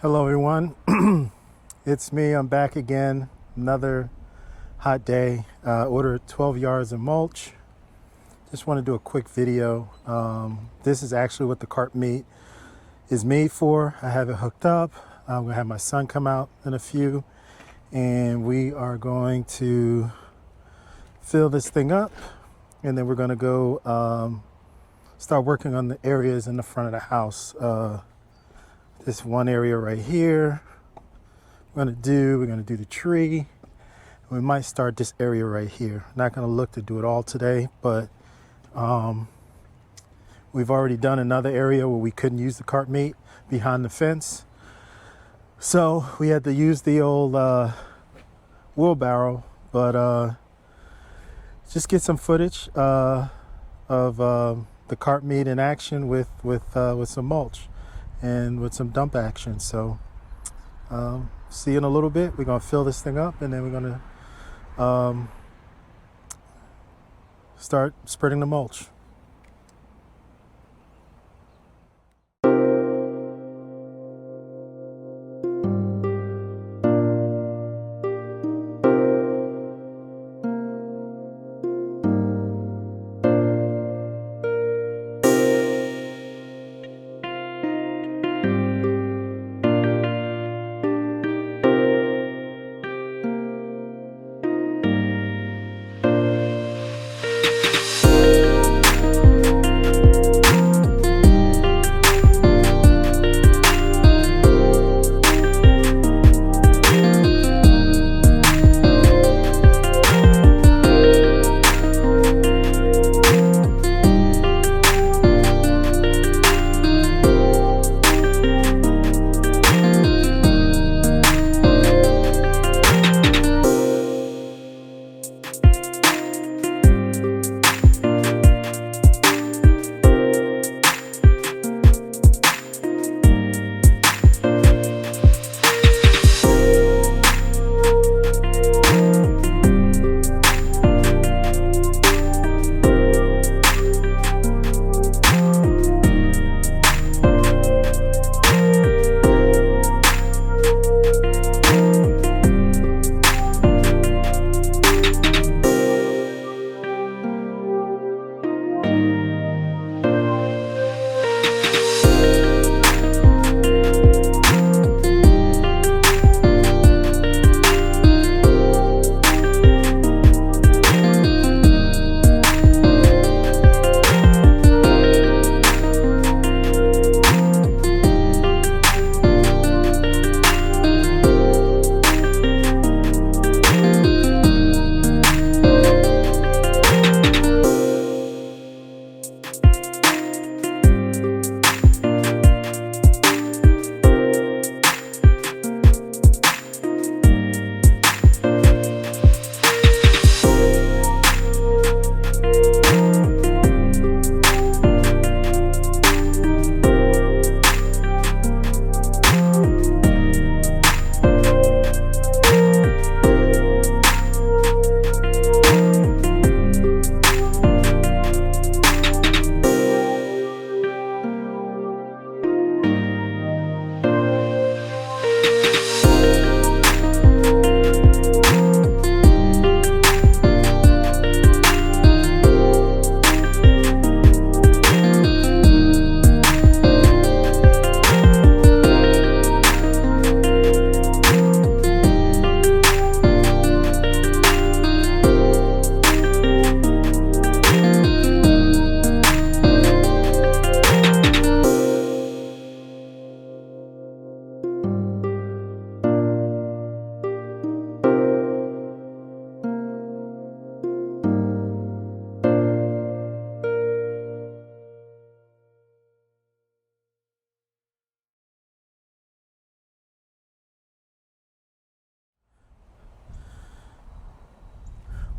Hello everyone, it's me. I'm back again. Another hot day. Ordered 12 yards of mulch. Just want to do a quick video. This is actually what the KartMate is made for. I have it hooked up. I'm gonna have my son come out in a few, and we are going to fill this thing up, and then we're gonna go start working on the areas in the front of the house. This one area right here we're gonna do the tree. We might start this area right here. Not gonna look to do it all today, but we've already done another area where we couldn't use the KartMate behind the fence, so we had to use the old wheelbarrow. But just get some footage of the KartMate in action with some mulch and with some dump action. So see you in a little bit. We're gonna fill this thing up, and then we're gonna start spreading the mulch.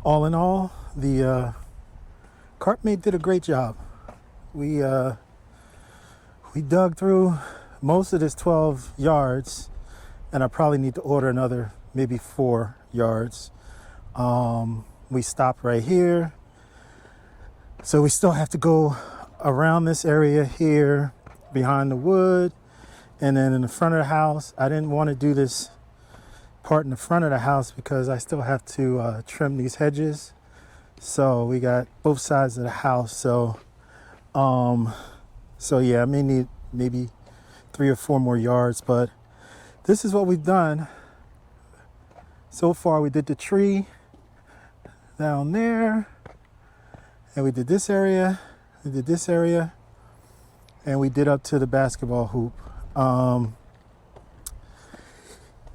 All in all, the KartMate did a great job. We dug through most of this 12 yards, and I probably need to order another maybe 4 yards. We stopped right here, so we still have to go around this area here behind the wood And then in the front of the house, I didn't want to do this part in the front of the house because I still have to trim these hedges. So we got both sides of the house. So yeah, I may need maybe 3 or 4 more yards, but this is what we've done so far. We did the tree down there, and we did this area, we did this area, and we did up to the basketball hoop.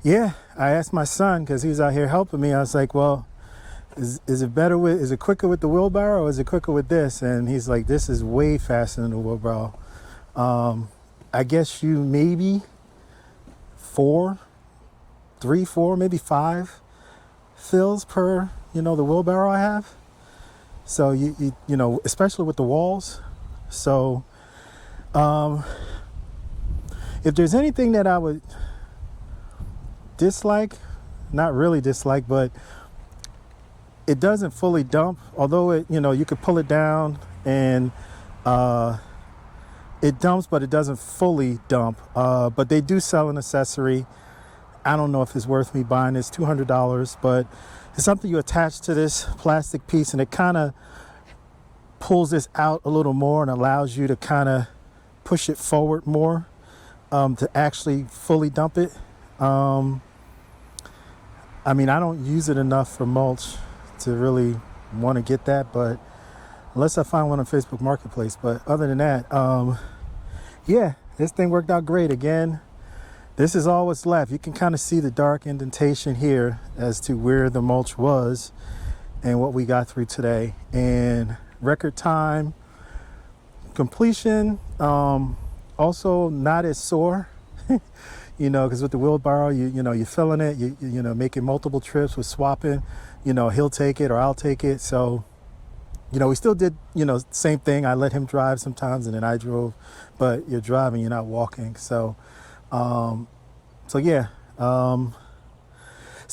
Yeah, I asked my son, because he was out here helping me. I was like, well, is it quicker with the wheelbarrow, or is it quicker with this? And he's like, this is way faster than the wheelbarrow. I guess you maybe 4, maybe 5 fills per, the wheelbarrow I have. So you know, especially with the walls. So if there's anything that I would dislike, not really dislike, but it doesn't fully dump, although it, you could pull it down and it dumps, but it doesn't fully dump. But they do sell an accessory. I don't know if it's worth me buying. It's $200, but it's something you attach to this plastic piece, and it kind of pulls this out a little more and allows you to kind of push it forward more to actually fully dump it. I mean, I don't use it enough for mulch to really want to get that, but unless I find one on Facebook Marketplace. But other than that, yeah, this thing worked out great. Again, this is all what's left. You can kind of see the dark indentation here as to where the mulch was and what we got through today. And record time completion, also not as sore, because with the wheelbarrow, you're filling it, making multiple trips with swapping, he'll take it or I'll take it. So, we still did, same thing. I let him drive sometimes and then I drove, but you're driving, you're not walking. So, yeah. So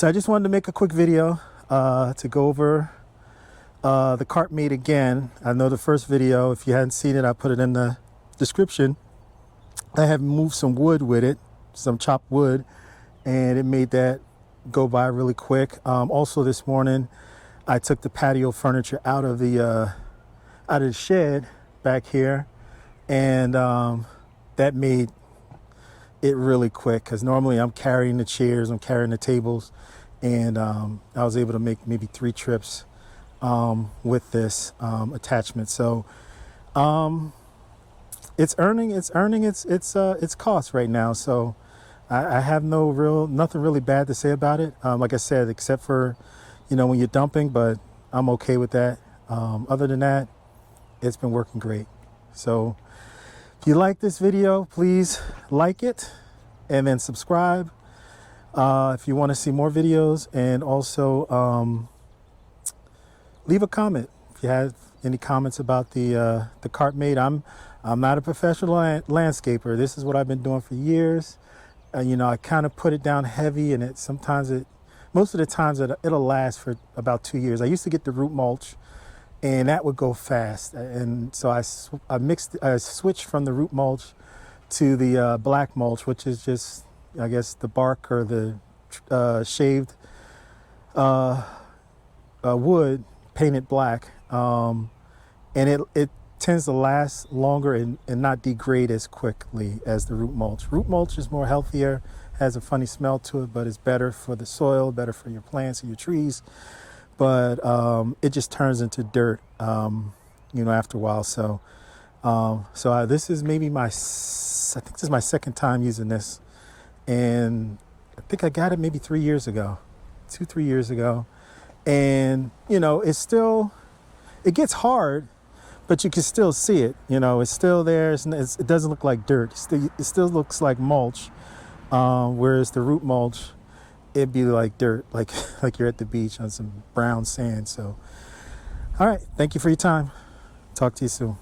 I just wanted to make a quick video to go over the KartMate again. I know the first video, if you hadn't seen it, I put it in the description. I have moved some wood with it, some chopped wood, and it made that go by really quick. Also this morning, I took the patio furniture out of the shed back here, and that made it really quick, because normally I'm carrying the chairs, I'm carrying the tables, and I was able to make maybe 3 trips with this attachment. So it's earning its cost right now. So I have nothing really bad to say about it. Like I said, except for when you're dumping, but I'm okay with that. Other than that, it's been working great. So if you like this video, please like it and then subscribe if you want to see more videos, and also leave a comment if you have any comments about the KartMate. I'm not a professional landscaper. This is what I've been doing for years. I kind of put it down heavy, and most of the times it'll last for about 2 years. I used to get the root mulch, and that would go fast. And so I switched from the root mulch to the black mulch, which is just, I guess, the bark or the shaved wood painted black. And it tends to last longer and not degrade as quickly as the root mulch. Root mulch is more healthier, has a funny smell to it, but it's better for the soil, better for your plants and your trees. But it just turns into dirt, after a while. So, this is maybe I think this is my second time using this, and I think I got it maybe 3 years ago, 2-3 years ago, and it gets hard, but you can still see it. It's still there. It doesn't look like dirt. It still looks like mulch, whereas the root mulch, it'd be like dirt, like you're at the beach on some brown sand. So, all right. Thank you for your time. Talk to you soon.